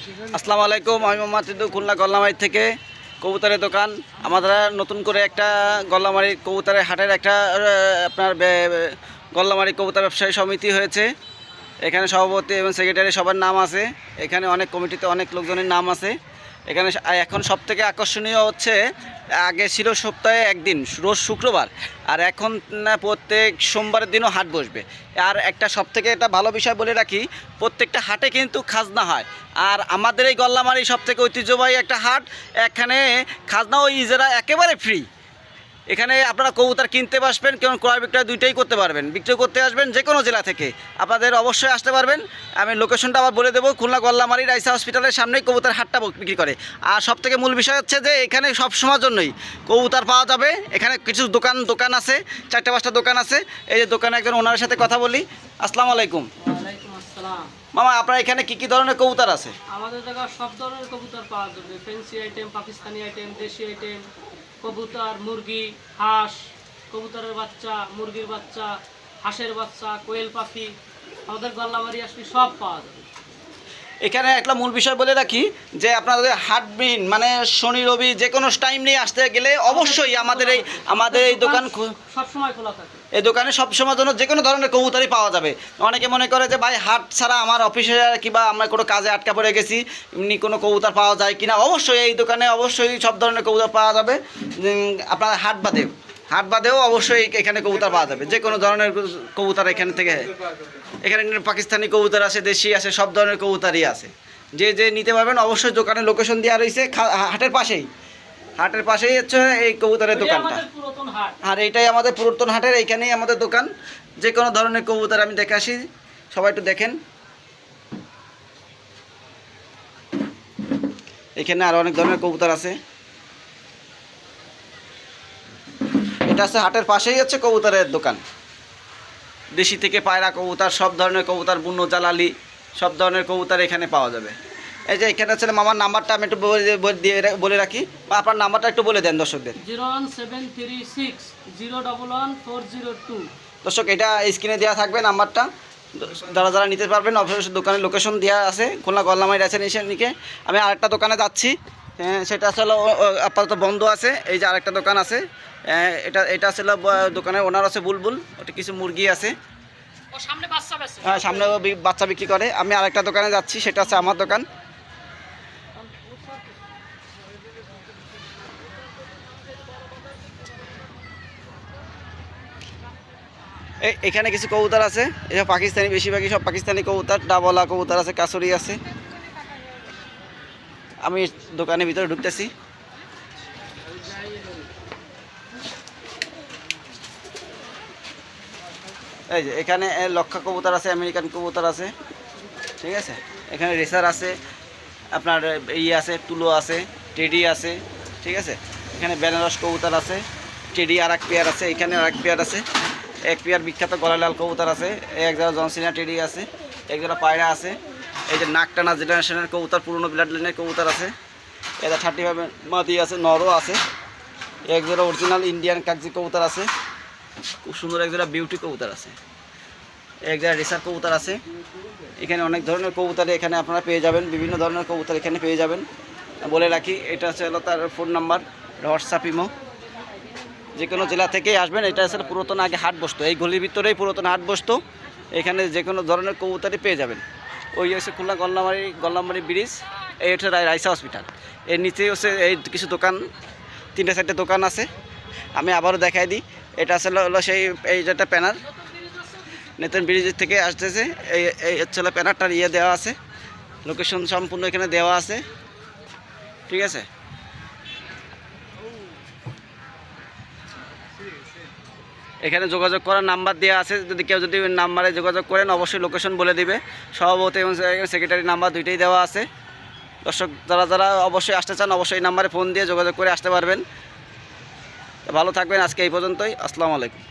আসসালামু আলাইকুম। আমি মোহাম্মদ সিদ্দু, খুলনা গল্লামারি থেকে কবুতরের দোকান। আমাদের নতুন করে একটা গল্লামারি কবুতরের হাটের একটা আপনার গল্লামারি কবুতর ব্যবসায়ী সমিতি হয়েছে। এখানে সভাপতি এবং সেক্রেটারি সবার নাম আছে। এখানে অনেক কমিটিতে অনেক লোকজনের নাম আছে। এখানে এখন সবথেকে আকর্ষণীয় হচ্ছে, আগে ছিল সপ্তাহে একদিন রোজ শুক্রবার, আর এখন প্রত্যেক সোমবারের দিনও হাট বসবে। আর একটা সবথেকে একটা ভালো বিষয় বলে রাখি, প্রত্যেকটা হাটে কিন্তু খাজনা হয়। আর আমাদের এই গল্লামারি সবথেকে ঐতিহ্যবাহী একটা হাট। এখানে খাজনা ও ইজারা একেবারে ফ্রি। এখানে আপনারা কবুতর কিনতে আসবেন, কেমন ক্রয় বিক্রয় দুইটাই করতে পারবেন। বিক্রি করতে আসবেন যে কোনো জেলা থেকে, আপনাদের অবশ্যই আসতে পারবেন। আমি লোকেশনটা আবার বলে দেবো, খুলনা গল্লামারি রাইসা হসপিটালের সামনেই কবুতর হাটটা বিক্রি করে। আর সবথেকে মূল বিষয় হচ্ছে যে এখানে সব সময়ের জন্যই কবুতর পাওয়া যাবে। এখানে কিছু দোকান আছে, 4-5টা দোকান আছে। এই যে দোকানে একজন ওনার সাথে কথা বলি। আসসালামু আলাইকুম। ওয়ালাইকুম আসসালাম। মামা, আপনার এখানে কি ধরনের কবুতর আছে? আমাদের জায়গায় সব ধরনের কবুতর পাওয়া যাবে। ফ্যান্সি আইটেম, পাকিস্তানি আইটেম, দেশি আইটেম, কবুতর, মুরগি, হাঁস, কবুতরের বাচ্চা, মুরগির বাচ্চা, হাঁসের বাচ্চা, কোয়েল পাখি, আমাদের গল্লামারি আসলে সব পাওয়া যাবে। এখানে একটা মূল বিষয় বলে রাখি যে আপনাদের হাটবিন মানে শনি রবি যে কোনো টাইম নিয়ে আসতে গেলে অবশ্যই আমাদের এই দোকান সবসময় খোলা থাকে। এই দোকানে সবসময় জন্য যে কোনো ধরনের কবুতরই পাওয়া যাবে। অনেকে মনে করে যে ভাই হাট ছাড়া আমার অফিসে কিংবা আমরা কোনো কাজে আটকা পড়ে গেছি, এমনি কোনো কবুতর পাওয়া যায় কিনা। অবশ্যই এই দোকানে অবশ্যই সব ধরনের কবুতর পাওয়া যাবে। আপনার হাট বাদেও অবশ্যই এখানে কবুতর পাওয়া যাবে। যে কোনো ধরনের কবুতর এখান থেকে, এখানে পাকিস্তানি কবুতর আছে, দেশি আছে, সব ধরনের কবুতরই আছে। যে নিতে পারবেন অবশ্যই দোকানে লোকেশন দেওয়া রয়েছে হাটের পাশেই হচ্ছে এই কবুতরের দোকানটা। আর এইটাই আমাদের পুরাতন হাটের, এইখানেই আমাদের দোকান। যে কোনো ধরনের কবুতর আমি দেখে আসি, সবাই একটু দেখেন। এখানে আরও অনেক ধরনের কবুতর আছে। এটা আছে হাটের পাশেই হচ্ছে কবুতরের দোকান। দেশি থেকে পায়রা কবুতর, সব ধরনের কবুতর, বুনো জালালি, সব ধরনের কবুতর এখানে পাওয়া যাবে। এই যে এখানে ছিল মামার নাম্বারটা আমি একটু বলে রাখি, বা আপনার নাম্বারটা একটু বলে দেন দর্শকদের। 01736 011 402। দর্শক, এটা স্ক্রিনে দেওয়া থাকবে নাম্বারটা। যারা নিতে পারবেন অবশ্যই দোকানের লোকেশন দেওয়া আছে, খুলনা গল্লামারি নিকে। আমি আরেকটা দোকানে যাচ্ছি, সেটা আসলে আপাতত বন্ধ আছে। এই যে আরেকটা দোকান আছে, এটা আসলে দোকানের ওনার আছে বুলবুল। ওটা কিছু মুরগি আছে, হ্যাঁ সামনে বাচ্চা বিক্রি করে। আমি আরেকটা দোকানে যাচ্ছি, সেটা আছে আমার দোকান। এখানে কিছু কবুতর আছে, এসব পাকিস্তানি, বেশিরভাগই সব পাকিস্তানি কবুতর। ডাবলা কবুতর আছে, কাসুরি আছে। আমি দোকানের ভিতরে ঢুকতেছি। এই যে এখানে লক্ষা কবুতর আছে, আমেরিকান কবুতর আছে, ঠিক আছে। এখানে রেসার আছে, আপনার আছে, তুলো আছে, টেডি আছে, ঠিক আছে। এখানে বেনারস কবুতর আছে, টেডি আর এক পেয়ার আছে, এখানে আর এক পেয়ার আছে। এক পেয়ার বিখ্যাত গলালাল কবুতর আছে, এক জায়গা জনসিনা টেডি আছে, এক জায়গা পায়রা আছে। এই যে নাকটানা জেনারেশনের কবুতর, পুরনো ব্লাড লাইনের কবুতর আছে। এটা 35 মাদি আছে, নরও আছে। এক জোড়া অরিজিনাল ইন্ডিয়ান কাগজি কবুতর আছে, খুব সুন্দর এক জোড়া বিউটি কবুতর আছে। এক জায়গায় রেসার কবুতর আছে। এখানে অনেক ধরনের কবুতর এখানে আপনারা পেয়ে যাবেন, বিভিন্ন ধরনের কবুতর এখানে পেয়ে যাবেন। বলে রাখি, এটা হলো তার ফোন নাম্বার, হোয়াটসঅ্যাপ, ইমো। যে কোনো জেলা থেকেই আসবেন। এটা আসলে পুরাতন আগে হাট বসতো, এই গলির ভিতরেই পুরাতন হাট বসতো। এখানে যে কোনো ধরনের কবুতরই পেয়ে যাবেন। ওই হচ্ছে খুলনা গল্লামারি ব্রিজ, এই হচ্ছে রাইসা হসপিটাল। এর নিচেই হচ্ছে এই কিছু দোকান, 3-4টে দোকান আছে। আমি আবারও দেখাই দিই। এটা আসলে হলো সেই এই যেটা প্যানার নেতন ব্রিজের থেকে আসতেছে। এই হচ্ছে প্যানারটার দেওয়া আছে, লোকেশন সম্পূর্ণ এখানে দেওয়া আছে, ঠিক আছে। এখানে যোগাযোগ করার নাম্বার দেওয়া আছে, যদি কেউ নাম্বারে যোগাযোগ করেন অবশ্যই লোকেশন বলে দিবে। সভাপতি এবং সেক্রেটারি নাম্বার দুইটাই দেওয়া আছে। দর্শক যারা অবশ্যই আসতে চান অবশ্যই এই নাম্বারে ফোন দিয়ে যোগাযোগ করে আসতে পারবেন। ভালো থাকবেন, আজকে এই পর্যন্তই। আসসালামু আলাইকুম।